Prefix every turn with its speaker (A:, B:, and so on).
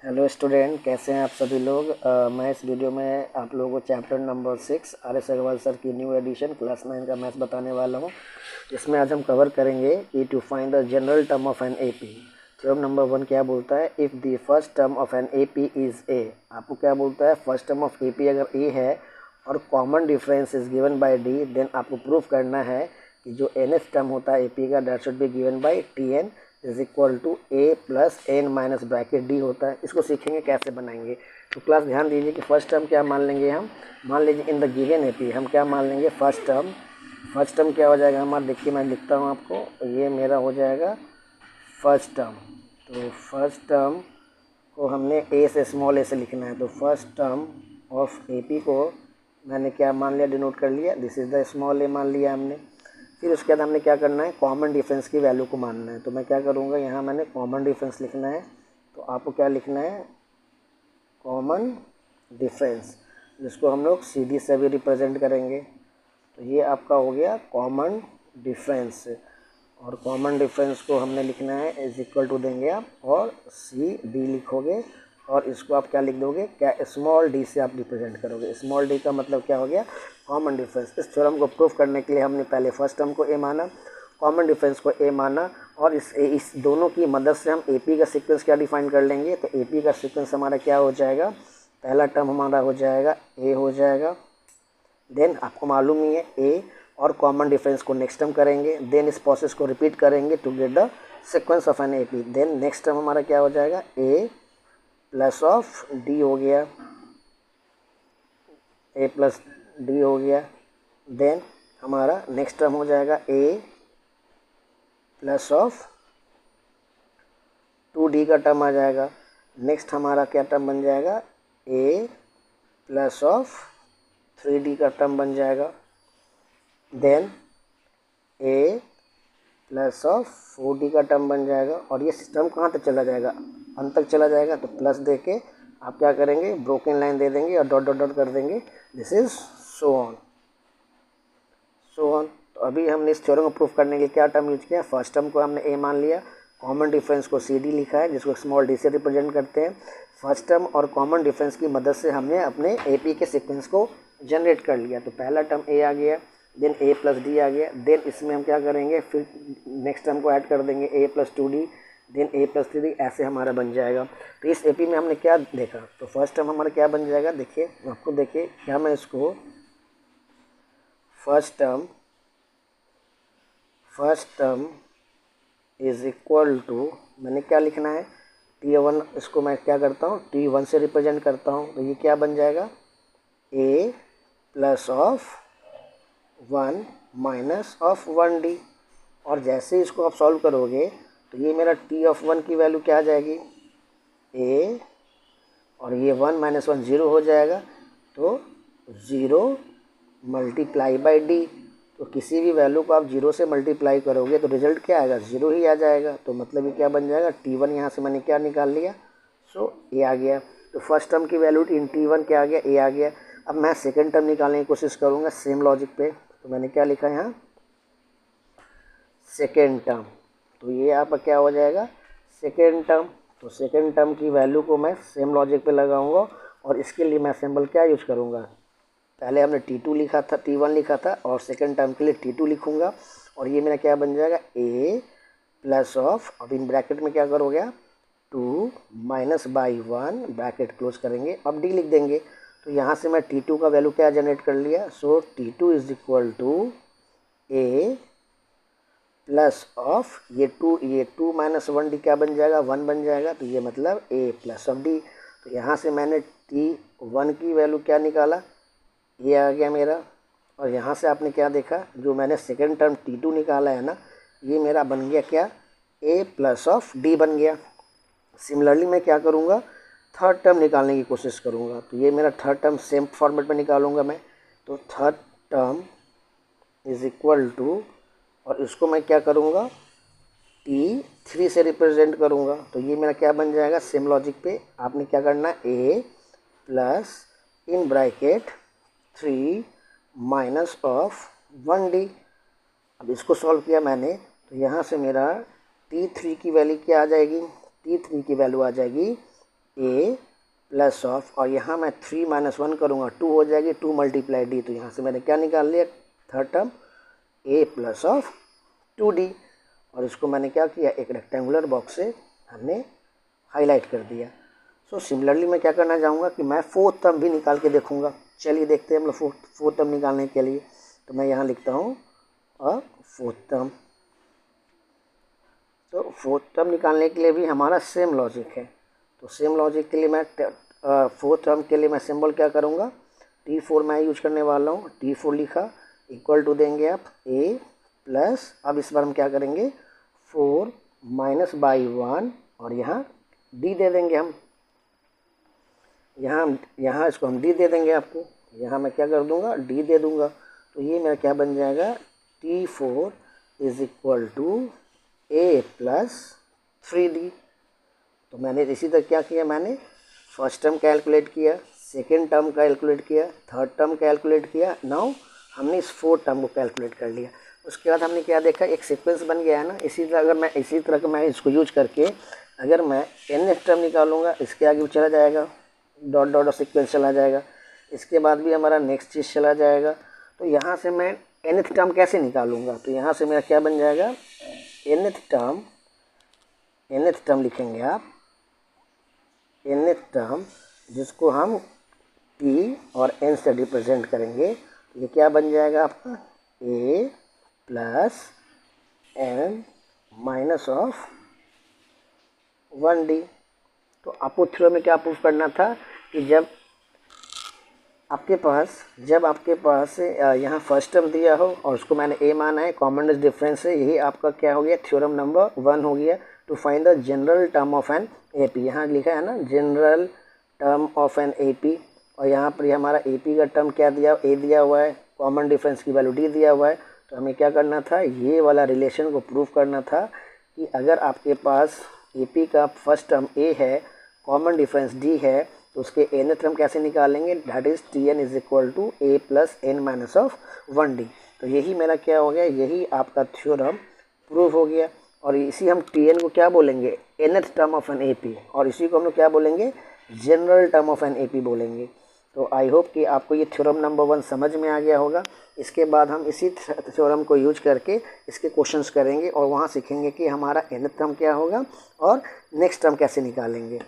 A: Hello student, कैसे हैं आप सभी लोग। मैं इस वीडियो में आप लोगों को chapter number 6 R S Agarwal sir की न्यू एडिशन क्लास 9 का मैथ्स बताने वाला हूं। इसमें आज हम कवर करेंगे कि to find the general term of an AP. Theorem number 1 क्या बोलता है, if the first term of an AP is A. आपको क्या बोलता है, फर्स्ट टर्म ऑफ एपी अगर ए है और common difference is given by D, then आपको प्रूफ करना है कि जो nth टर्म होता है एपी का that should be given by T N is equal to A plus N minus bracket D होता है। इसको सीखेंगे कैसे बनाएंगे। तो क्लास ध्यान दीजिए कि फर्स्ट टर्म क्या मान लेंगे हम। मान लीजिए इन द गिवन एपी हम क्या मान लेंगे, फर्स्ट टर्म क्या हो जाएगा हमारा। देखिए मैं लिखता हूँ आपको, ये मेरा हो जाएगा फर्स्ट टर्म। तो फर्स्ट टर्म को हमने ए से स्मॉल ए से लिखना है। तो फर्स्ट टर्म ऑफ एपी को मैंने क्या मान लिया, डिनोट कर लिया, दिस इज़ द स्मॉल ए मान लिया हमने। फिर उसके बाद हमने क्या करना है, कॉमन डिफरेंस की वैल्यू को मानना है। तो मैं क्या करूँगा, यहाँ मैंने कॉमन डिफरेंस लिखना है। तो आपको क्या लिखना है, कॉमन डिफरेंस, जिसको हम लोग सी डी से भी रिप्रेजेंट करेंगे। तो ये आपका हो गया कॉमन डिफरेंस। और कॉमन डिफरेंस को हमने लिखना है इज इक्वल टू देंगे आप और सी डी लिखोगे। और इसको आप क्या लिख दोगे, क्या स्मॉल डी से आप रिप्रेजेंट करोगे। स्मॉल डी का मतलब क्या हो गया, कॉमन डिफरेंस। इस थ्योरम को प्रूफ करने के लिए हमने पहले फर्स्ट टर्म को ए माना, कॉमन डिफरेंस को ए माना, और इस दोनों की मदद से हम एपी का सीक्वेंस क्या डिफाइन कर लेंगे। तो एपी का सीक्वेंस हमारा क्या हो जाएगा, पहला टर्म हमारा हो जाएगा ए हो जाएगा। देन आपको मालूम ही है ए और कॉमन डिफरेंस को नेक्स्ट टर्म करेंगे। देन इस प्रोसेस को रिपीट करेंगे to get the sequence of an AP. Then next term हमारा क्या हो जाएगा, ए प्लस ऑफ डी हो गया, ए प्लस डी हो गया। देन हमारा नेक्स्ट टर्म हो जाएगा ए प्लस ऑफ 2d का टर्म आ जाएगा। नेक्स्ट हमारा क्या टर्म बन जाएगा, ए प्लस ऑफ 3d का टर्म बन जाएगा। Then A plus of 4d का टर्म बन जाएगा। और ये सिस्टम कहाँ तक चला जाएगा, अंत तक चला जाएगा। तो प्लस दे के आप क्या करेंगे, ब्रोकन लाइन दे देंगे और डॉट डॉट डॉट कर देंगे, this is so on so on. तो अभी हमने इस थ्योरम को प्रूफ करने के लिए क्या टर्म यूज किया, फर्स्ट टर्म को हमने ए मान लिया, कॉमन डिफरेंस को सी डी लिखा है जिसको स्मॉल डी से रिप्रेजेंट करते हैं। फर्स्ट टर्म और कॉमन डिफरेंस की मदद से हमने अपने ए पी के सीक्वेंस को जनरेट कर लिया। तो पहला टर्म ए आ गया, देन ए प्लस डी आ गया। देन इसमें हम क्या करेंगे, फिर नेक्स्ट टर्म को ऐड कर देंगे ए प्लस 2d, देन ए प्लस 3d, ऐसे हमारा बन जाएगा। तो इस एपी में हमने क्या देखा, तो फर्स्ट टर्म हमारा क्या बन जाएगा, देखिए आपको, देखिए क्या मैं इसको first term is equal to, मैंने क्या लिखना है, T1, इसको मैं क्या करता हूँ T1 से रिप्रेजेंट करता हूँ। तो ये क्या बन जाएगा, a plus of 1 minus of 1d। और जैसे ही इसको आप सॉल्व करोगे तो ये मेरा T ऑफ 1 की वैल्यू क्या आ जाएगी, a, और ये 1 माइनस 1 0 हो जाएगा। तो 0 मल्टीप्लाई बाई डी। तो किसी भी वैल्यू को आप 0 से मल्टीप्लाई करोगे तो रिजल्ट क्या आएगा, 0 ही आ जाएगा। तो मतलब ये क्या बन जाएगा, T1 यहाँ से मैंने क्या निकाल लिया, सो ए आ गया। तो फर्स्ट टर्म की वैल्यू इन T1 क्या आ गया, ए आ गया। अब मैं सेकेंड टर्म निकालने की कोशिश करूँगा सेम लॉजिक पे। तो मैंने क्या लिखा है यहाँ, सेकेंड टर्म। तो ये आपका क्या हो जाएगा, सेकेंड टर्म। तो सेकेंड टर्म की वैल्यू को मैं सेम लॉजिक पे लगाऊंगा और इसके लिए मैं सिंबल क्या यूज करूँगा, पहले हमने T2 लिखा था, T1 लिखा था, और सेकेंड टर्म के लिए T2 लिखूंगा। और ये मेरा क्या बन जाएगा, a प्लस ऑफ, अब इन ब्रैकेट में क्या करोगे, 2 माइनस बाई 1, ब्रैकेट क्लोज करेंगे, अब d लिख देंगे। तो यहाँ से मैं T2 का वैल्यू क्या जनरेट कर लिया, so T2 is equal to a plus of ये 2 माइनस 1d क्या बन जाएगा, 1 बन जाएगा। तो ये मतलब a प्लस ऑफ d। तो यहाँ से मैंने T1 की वैल्यू क्या निकाला, ये आ गया मेरा। और यहाँ से आपने क्या देखा, जो मैंने सेकेंड टर्म T2 निकाला है ना, ये मेरा बन गया क्या, a प्लस ऑफ d बन गया। सिमिलरली मैं क्या करूँगा, थर्ड टर्म निकालने की कोशिश करूँगा। तो ये मेरा थर्ड टर्म सेम फॉर्मेट में निकालूंगा मैं। तो third term is equal to, और इसको मैं क्या करूँगा, T3 से रिप्रेजेंट करूँगा। तो ये मेरा क्या बन जाएगा, सेम लॉजिक पे आपने क्या करना है, a plus in bracket 3 minus of 1d। अब इसको सॉल्व किया मैंने, तो यहाँ से मेरा T3 की वैल्यू क्या आ जाएगी, T3 की वैल्यू आ जाएगी ए प्लस ऑफ, और यहाँ मैं 3 - 1 करूँगा 2 हो जाएगी, 2 × डी। तो यहाँ से मैंने क्या निकाल लिया, third term A plus of 2d। और इसको मैंने क्या किया, एक रेक्टेंगुलर बॉक्स से हमने हाईलाइट कर दिया। सो सिमिलरली मैं क्या करना चाहूँगा कि मैं फोर्थ टर्म भी निकाल के देखूँगा। चलिए देखते हैं हम लोग फोर्थ टर्म निकालने के लिए। तो मैं यहाँ लिखता हूँ फोर्थ टर्म। तो फोर्थ टर्म निकालने के लिए भी हमारा सेम लॉजिक है। तो सेम लॉजिक के लिए मैं फोर्थ टर्म के लिए मैं सिंबल क्या करूँगा, T4 मैं यूज करने वाला हूँ। T4 लिखा, इक्वल टू देंगे आप a प्लस, अब इस बार हम क्या करेंगे 4 - 1 और यहाँ d दे देंगे हम। यहाँ इसको हम d दे देंगे आपको। यहाँ मैं क्या कर दूँगा, d दे दूँगा। तो ये मेरा क्या बन जाएगा, T4 is equal to a plus 3d। तो मैंने इसी तरह क्या किया, मैंने फर्स्ट टर्म कैलकुलेट किया, सेकेंड टर्म कैलकुलेट किया, थर्ड टर्म कैलकुलेट किया। नाउ हमने इस फोर्थ टर्म को कैलकुलेट कर लिया। उसके बाद हमने क्या देखा, एक सीक्वेंस बन गया है ना। इसी तरह अगर मैं इसी तरह का मैं इसको यूज करके अगर मैं nth टर्म निकालूंगा, इसके आगे भी चला जाएगा, डॉट डॉट सीक्वेंस चला जाएगा। इसके बाद भी हमारा नेक्स्ट चीज़ चला जाएगा। तो यहाँ से मैं nth टर्म कैसे निकालूंगा, तो यहाँ से मेरा क्या बन जाएगा, nth टर्म लिखेंगे आप, nth टर्म जिसको हम t और n से रिप्रेजेंट करेंगे। ये क्या बन जाएगा आपका, a plus n minus of 1d। तो आपको थ्योरम में क्या प्रूव करना था कि जब आपके पास यहाँ फर्स्ट टर्म दिया हो और उसको मैंने a माना है, कॉमन डिफरेंस है, यही आपका क्या हो गया, थ्योरम नंबर 1 हो गया। To find the general term of an AP, यहाँ लिखा है ना general term of an AP, और यहाँ पर हमारा AP का टर्म क्या दिया, a दिया हुआ है, कॉमन डिफरेंस की वैल्यू d दिया हुआ है। तो हमें क्या करना था, ये वाला रिलेशन को प्रूव करना था कि अगर आपके पास AP का फर्स्ट टर्म a है, कॉमन डिफरेंस d है, तो उसके nth टर्म कैसे निकालेंगे, that is Tn is equal to a plus n minus of 1d। तो यही मेरा क्या हो गया, यही आपका थ्योरम प्रूव हो गया। और इसी हम Tn को क्या बोलेंगे, nth term of an AP, और इसी को हम लोग क्या बोलेंगे, general term of an AP बोलेंगे। तो आई होप कि आपको ये थ्योरम नंबर 1 समझ में आ गया होगा। इसके बाद हम इसी थ्योरम को यूज करके इसके क्वेश्चंस करेंगे और वहाँ सीखेंगे कि हमारा nth टर्म क्या होगा और नेक्स्ट टर्म कैसे निकालेंगे।